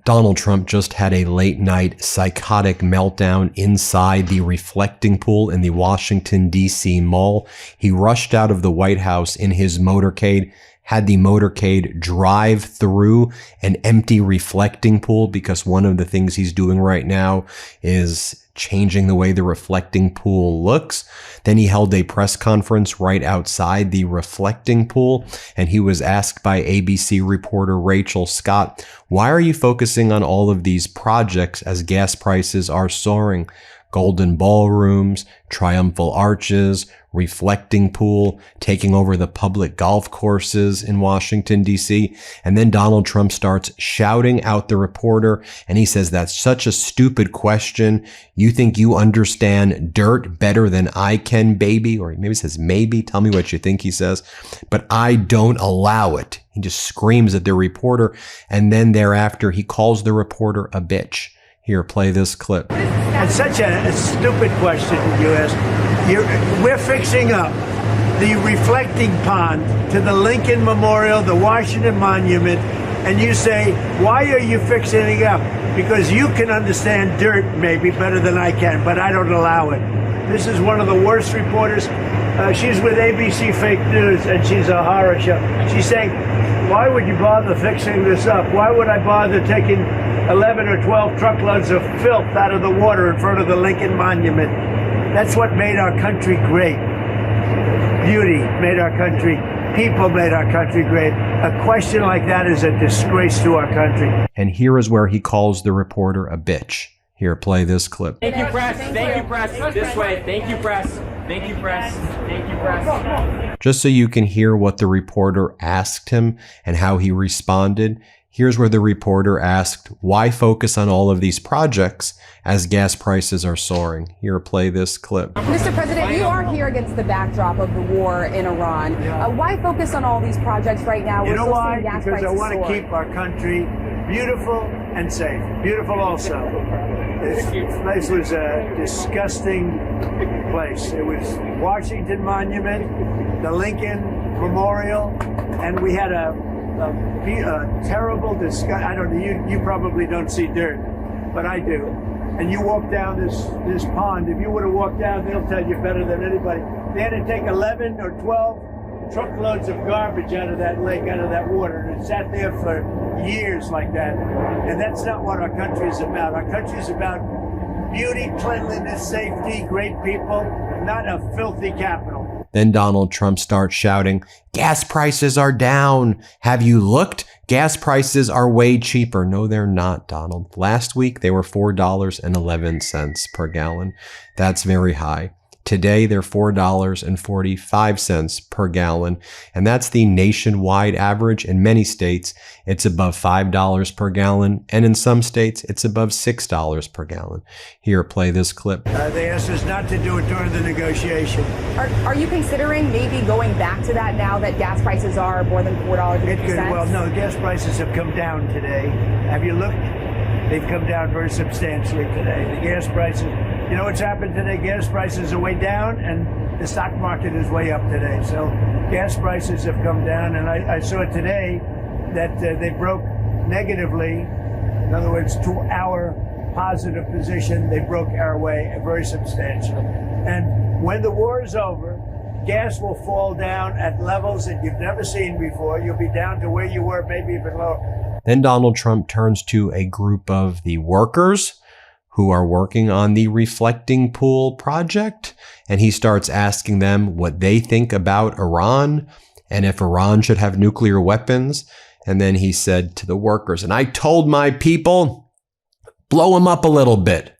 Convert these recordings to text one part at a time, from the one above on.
Donald Trump just had a late-night psychotic meltdown inside the reflecting pool in the Washington, D.C. mall. He rushed out of the White House in his motorcade, had the motorcade drive through an empty reflecting pool because one of the things he's doing right now is changing the way the reflecting pool looks. Then he held a press conference right outside the reflecting pool, and he was asked by ABC reporter Rachel Scott, "Why are you focusing on all of these projects as gas prices are soaring? Golden ballrooms, triumphal arches, reflecting pool, taking over the public golf courses in Washington, D.C. And then Donald Trump starts shouting out the reporter, and he says, "That's such a stupid question. You think you understand dirt better than I can, baby?" Or maybe he says, "Maybe. Tell me what you think," he says. "But I don't allow it." He just screams at the reporter. And then thereafter, he calls the reporter a bitch. Here, play this clip. It's such a stupid question you ask. We're fixing up the reflecting pond to the Lincoln Memorial, the Washington Monument, and you say, why are you fixing it up? Because you can understand dirt maybe better than I can, but I don't allow it. This is one of the worst reporters. She's with ABC Fake News, and she's a horror show. She's saying, why would you bother fixing this up? Why would I bother taking 11 or 12 truckloads of filth out of the water in front of the Lincoln Monument? That's what made our country great. Beauty made our country. People made our country great. A question like that is a disgrace to our country. And here is where he calls the reporter a bitch. Here, play this clip. Thank you, press. Thank you, press. This way. Thank you, press. Thank you, press. Thank you, press. Just so you can hear what the reporter asked him and how he responded, here's where the reporter asked, "Why focus on all of these projects as gas prices are soaring?" Here, play this clip. Mr. President, you are here against the backdrop of the war in Iran. Why focus on all these projects right now? You know why? Because I want to keep our country beautiful and safe. Beautiful also. This place was a disgusting place. It was Washington Monument, the Lincoln Memorial, and we had a terrible disgust. I don't know, you probably don't see dirt, but I do. And you walk down this pond, if you would have walked down, they'll tell you better than anybody. They had to take 11 or 12 truckloads of garbage out of that lake, out of that water, and it sat there for years like that. And that's not what our country is about. Our country is about beauty, cleanliness, safety, great people, not a filthy capital. Then Donald Trump starts shouting, "Gas prices are down. Have you looked? Gas prices are way cheaper." No, they're not, Donald. Last week, they were $4.11 per gallon. That's very high. Today, they're $4.45 per gallon, and that's the nationwide average. In many states, it's above $5 per gallon, and in some states, it's above $6 per gallon. Here, play this clip. They asked us not to do it during the negotiation. Are you considering maybe going back to that now that gas prices are more than $4.50? Well, no, gas prices have come down today. Have you looked? They've come down very substantially today. The gas prices, you know what's happened today? Gas prices are way down and the stock market is way up today. So gas prices have come down, and I saw today that they broke negatively. In other words, to our positive position, they broke our way very substantially. And when the war is over, gas will fall down at levels that you've never seen before. You'll be down to where you were, maybe even lower. Then Donald Trump turns to a group of the workers who are working on the reflecting pool project, and he starts asking them what they think about Iran and if Iran should have nuclear weapons. And then he said to the workers, "And I told my people, blow them up a little bit."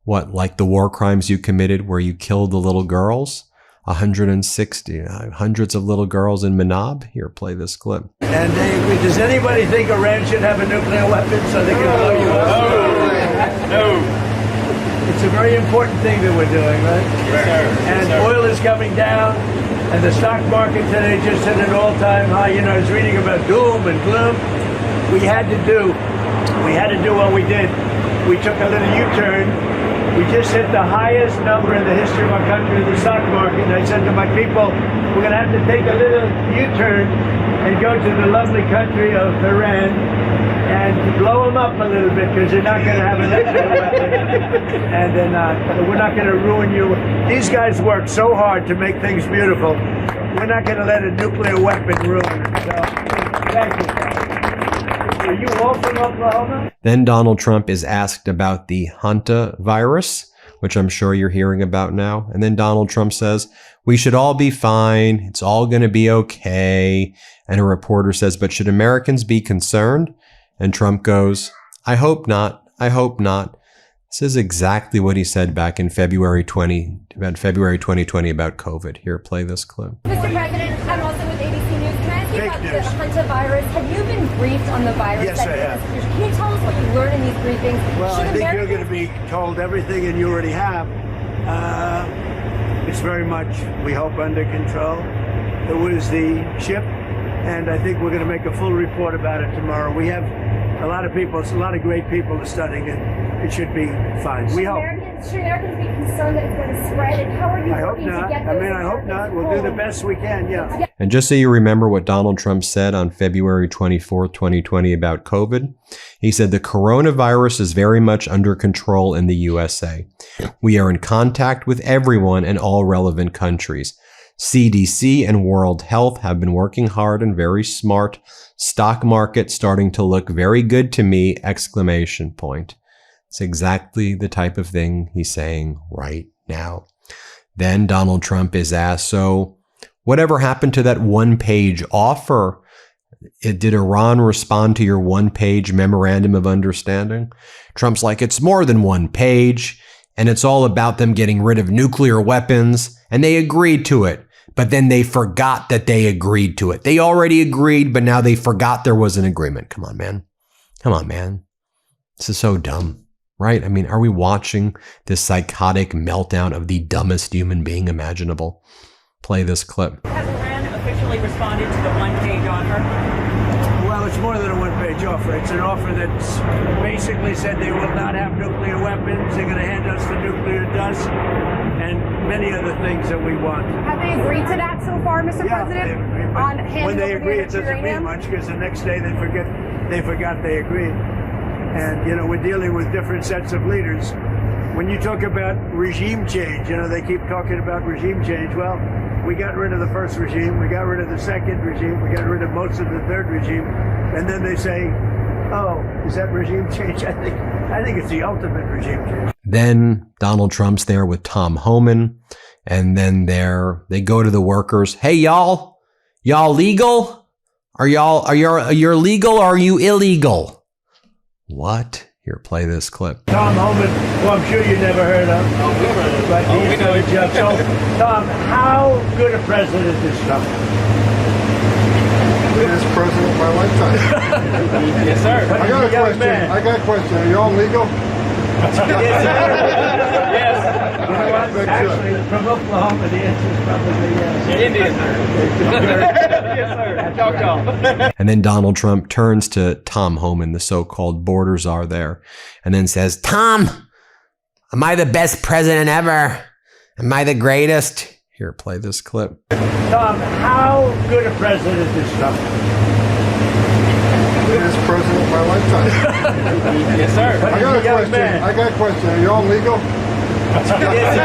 What, like the war crimes you committed where you killed the little girls? 160, hundreds of little girls in Manab. Here, play this clip. And does anybody think Iran should have a nuclear weapon so they can blow you up? No. It's a very important thing that we're doing, right? And oil is coming down, and the stock market today just hit an all-time high. You know, I was reading about doom and gloom. We had to do what we did. We took a little U-turn. We just hit the highest number in the history of our country in the stock market. And I said to my people, we're going to have to take a little U-turn and go to the lovely country of Iran and blow them up a little bit, because you're not going to have a nuclear weapon, and they're not. We're not going to ruin you. These guys work so hard to make things beautiful. We're not going to let a nuclear weapon ruin it. So, thank you. Are you all from Oklahoma? Then Donald Trump is asked about the Hanta virus, which I'm sure you're hearing about now. And then Donald Trump says, we should all be fine. It's all going to be okay. And a reporter says, but should Americans be concerned? And Trump goes, I hope not. I hope not. This is exactly what he said back in February 2020 about COVID. Here, play this clip. Mr. President, I'm also with ABC News. Can I ask you Fake about news. the Hanta virus? Have you been briefed on the virus? Yes, I have. Can you tell us what you learned in these briefings? Well, Should I think Americans you're going to be told everything, and you already have. It's very much, we hope, under control. It was the ship, and I think we're going to make a full report about it tomorrow. We have a lot of people, it's a lot of great people studying it. It should be fine. We hope. Should Americans be concerned that it's going to spread? And how are you I hope working to not. get I those mean, I hope not. We'll do the best we can, yeah. And just so you remember what Donald Trump said on February 24th, 2020 about COVID, he said the coronavirus is very much under control in the USA. We are in contact with everyone in all relevant countries. CDC and World Health have been working hard and very smart. Stock market starting to look very good to me, exclamation point. It's exactly the type of thing he's saying right now. Then Donald Trump is asked, so whatever happened to that one-page offer? Did Iran respond to your one-page memorandum of understanding? Trump's like, it's more than one page, and it's all about them getting rid of nuclear weapons, and they agreed to it. But then they forgot that they agreed to it. They already agreed, but now they forgot there was an agreement. Come on, man. Come on, man. This is so dumb, right? I mean, are we watching this psychotic meltdown of the dumbest human being imaginable? Play this clip. Has Iran officially responded to the one-page offer? Well, it's more than a one-page offer. It's an offer that's basically said they will not have nuclear weapons. They're going to hand us the nuclear dust and many other things that we want. Have they agreed to that so far, Mr. President? On handing when they over agree, the it doesn't mean uranium? much, because the next day they forgot they agreed. And, you know, we're dealing with different sets of leaders. When you talk about regime change, you know, they keep talking about regime change. Well, we got rid of the first regime, we got rid of the second regime, we got rid of most of the third regime, and then they say, oh, is that regime change? I think it's the ultimate regime change. Then Donald Trump's there with Tom Homan, and then they go to the workers. Hey, y'all legal? Are you legal or are you illegal? What? Here, play this clip. Tom Homan, who I'm sure you never heard of. But he's done a job. So, Tom, how good a president is Trump? Greatest president of my lifetime. Yes, sir. I got a question. Man. I got a question. Are y'all legal? Yes. You know what? Actually, from Oklahoma, the answer is probably yes. Indian. Yes, sir. Choctaw. And then Donald Trump turns to Tom Homan, the so-called border czar there, and then says, Tom, am I the best president ever? Am I the greatest? Here, play this clip. Tom, how good a president is Trump? Greatest president of my lifetime. Yes, sir. I got a question. Man. I got a question. Are y'all legal? Yes.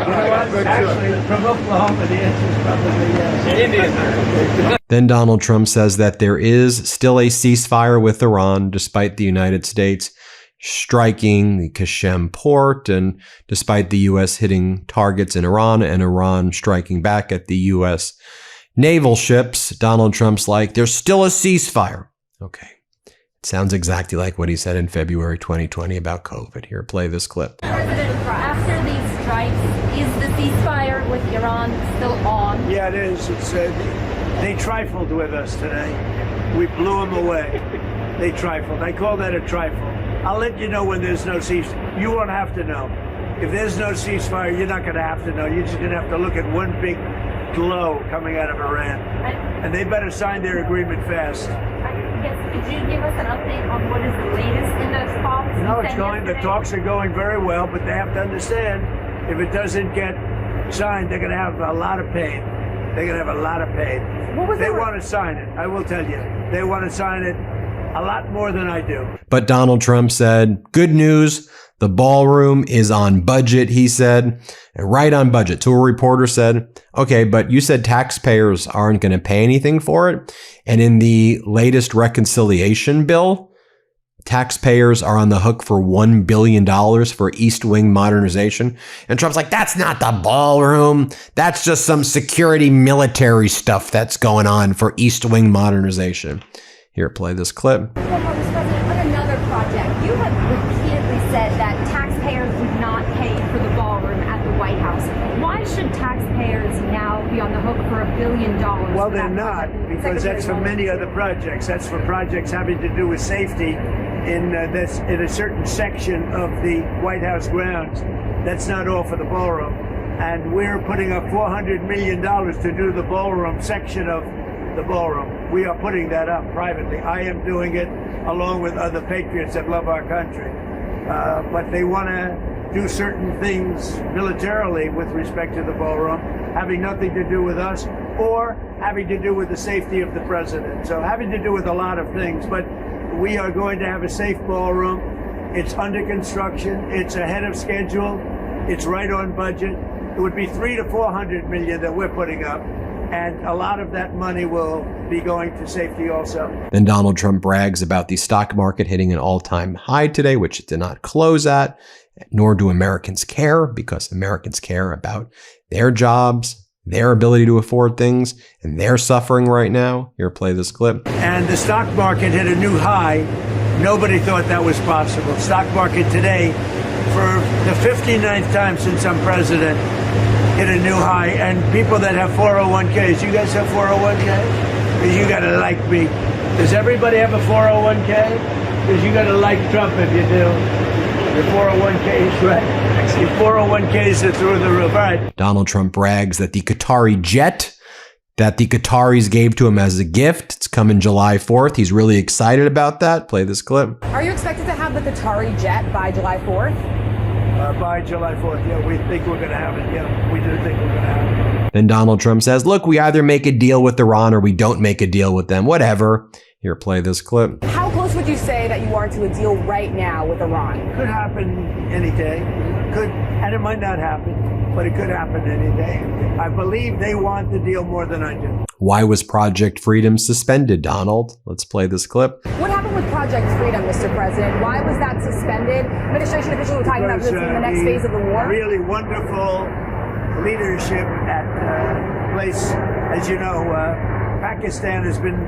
You know what? Actually, from Oklahoma, the answer is probably yes. Indian. Then Donald Trump says that there is still a ceasefire with Iran, despite the United States striking the Qasem port, and despite the U.S. hitting targets in Iran and Iran striking back at the U.S. naval ships. Donald Trump's like, there's still a ceasefire. Okay. It sounds exactly like what he said in February 2020 about COVID. Here, play this clip. President, after these strikes, is the ceasefire with Iran still on? Yeah, it is. It's they trifled with us today. We blew them away. They trifled. I call that a trifle. I'll let you know when there's no ceasefire. You won't have to know. If there's no ceasefire, you're not going to have to know. You're just going to have to look at one big glow coming out of Iran. And they better sign their agreement fast. Yes, could you give us an update on what is the latest in those talks? No, it's going. The talks are going very well, but they have to understand if it doesn't get signed, they're going to have a lot of pain. They're going to have a lot of pain. What was They the- want to sign it. I will tell you. They want to sign it a lot more than I do. But Donald Trump said, good news, the ballroom is on budget, he said, right on budget. To a reporter said, okay, but you said taxpayers aren't going to pay anything for it. And in the latest reconciliation bill, taxpayers are on the hook for $1 billion for East Wing modernization. And Trump's like, that's not the ballroom. That's just some security military stuff that's going on for East Wing modernization. Here, play this clip. Well, Mr. President, on another project, you have repeatedly said that taxpayers would not pay for the ballroom at the White House. Why should taxpayers now be on the hook for $1 billion? Well, they're not, because that's for many other projects. That's for projects having to do with safety in a certain section of the White House grounds. That's not all for the ballroom. And we're putting up $400 million to do the ballroom section of the ballroom. We are putting that up privately. I am doing it along with other patriots that love our country. But they want to do certain things militarily with respect to the ballroom, having nothing to do with us or having to do with the safety of the president. So having to do with a lot of things. But we are going to have a safe ballroom. It's under construction. It's ahead of schedule. It's right on budget. It would be $300 to $400 million that we're putting up. And a lot of that money will be going to safety also. Then Donald Trump brags about the stock market hitting an all-time high today, which it did not close at, nor do Americans care, because Americans care about their jobs, their ability to afford things, and they're suffering right now. Here, play this clip. And the stock market hit a new high. Nobody thought that was possible. Stock market today, for the 59th time since I'm president, hit a new high. And people that have 401ks, you guys have 401ks? Because you got to like me. Does everybody have a 401k? Because you got to like Trump if you do. Your 401ks, right? Your 401ks are through the roof, right? Donald Trump brags that the Qatari jet that the Qataris gave to him as a gift, it's coming July 4th. He's really excited about that. Play this clip. Are you expected to have the Qatari jet by July 4th? By July 4th, yeah, we think we're going to have it. Yeah, we do think we're going to have it. Then Donald Trump says, look, we either make a deal with Iran or we don't make a deal with them. Whatever. Here, play this clip. How close would you say that you are to a deal right now with Iran? Could happen any day. Could, and it might not happen, but it could happen any day. I believe they want the deal more than I do. Why was Project Freedom suspended, Donald? Let's play this clip. What happened with Project Freedom, Mr. President? Why was that suspended? Administration officials were talking about this being the next phase of the war. Really wonderful leadership at place. As you know, Pakistan has been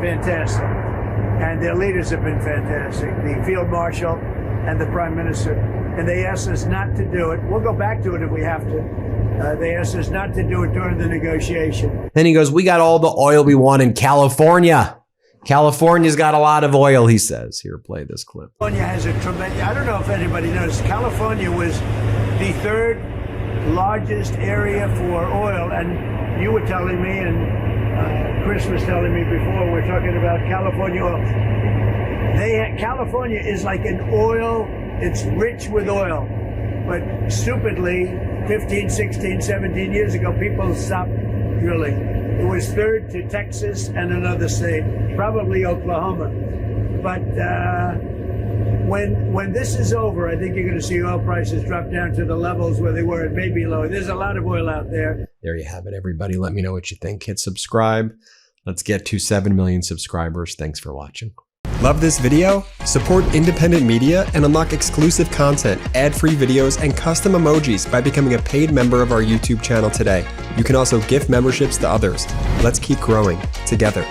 fantastic, and their leaders have been fantastic. The Field Marshal and the Prime Minister. And they asked us not to do it. We'll go back to it if we have to. They asked us not to do it during the negotiation. Then he goes, we got all the oil we want in California. California's got a lot of oil, he says. Here, play this clip. California has a tremendous, I don't know if anybody knows, California was the third largest area for oil. And you were telling me, and Chris was telling me before, we're talking about California oil. California is like an oil, it's rich with oil. But stupidly, 15, 16, 17 years ago, people stopped drilling. It was third to Texas and another state, probably Oklahoma. But when this is over, I think you're going to see oil prices drop down to the levels where they were and maybe lower. There's a lot of oil out there. There you have it, everybody. Let me know what you think. Hit subscribe. Let's get to 7 million subscribers. Thanks for watching. Love this video? Support independent media and unlock exclusive content, ad-free videos, and custom emojis by becoming a paid member of our YouTube channel today. You can also gift memberships to others. Let's keep growing together.